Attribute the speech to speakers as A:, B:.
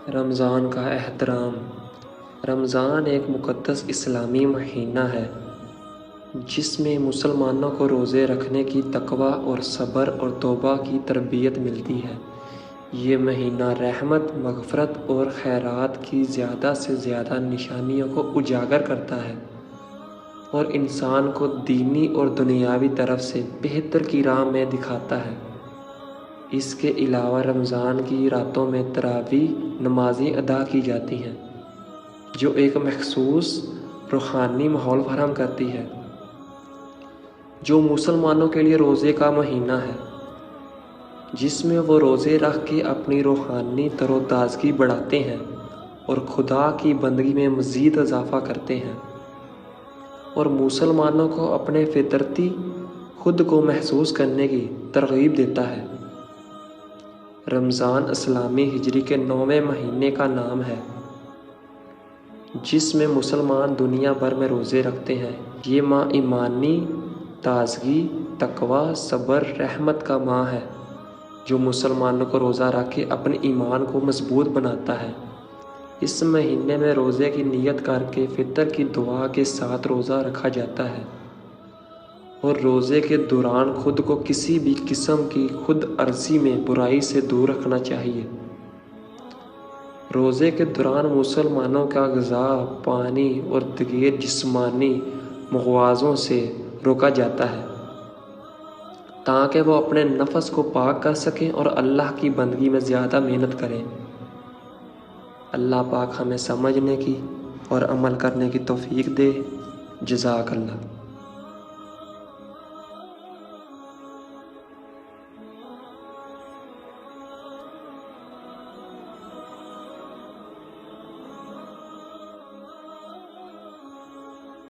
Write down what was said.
A: رمضان کا احترام۔ رمضان ایک مقدس اسلامی مہینہ ہے جس میں مسلمانوں کو روزے رکھنے کی تقویٰ اور صبر اور توبہ کی تربیت ملتی ہے۔ یہ مہینہ رحمت، مغفرت اور خیرات کی زیادہ سے زیادہ نشانیوں کو اجاگر کرتا ہے اور انسان کو دینی اور دنیاوی طرف سے بہتر کی راہ میں دکھاتا ہے۔ اس کے علاوہ رمضان کی راتوں میں تراویح نمازیں ادا کی جاتی ہیں جو ایک مخصوص روحانی ماحول فراہم کرتی ہے جو مسلمانوں کے لیے روزے کا مہینہ ہے، جس میں وہ روزے رکھ کے اپنی روحانی تر و تازگی بڑھاتے ہیں اور خدا کی بندگی میں مزید اضافہ کرتے ہیں اور مسلمانوں کو اپنے فطرتی خود کو محسوس کرنے کی ترغیب دیتا ہے۔ رمضان اسلامی ہجری کے 9ویں مہینے کا نام ہے جس میں مسلمان دنیا بھر میں روزے رکھتے ہیں۔ یہ ماہ ایمانی تازگی، تقویٰ، صبر، رحمت کا ماہ ہے جو مسلمانوں کو روزہ رکھ کے اپنے ایمان کو مضبوط بناتا ہے۔ اس مہینے میں روزے کی نیت کر کے فطر کی دعا کے ساتھ روزہ رکھا جاتا ہے اور روزے کے دوران خود کو کسی بھی قسم کی خود غرضی میں برائی سے دور رکھنا چاہیے۔ روزے کے دوران مسلمانوں کا غذا، پانی اور دیگر جسمانی مغازوں سے روکا جاتا ہے تاکہ وہ اپنے نفس کو پاک کر سکیں اور اللہ کی بندگی میں زیادہ محنت کریں۔ اللہ پاک ہمیں سمجھنے کی اور عمل کرنے کی توفیق دے۔ جزاک اللہ۔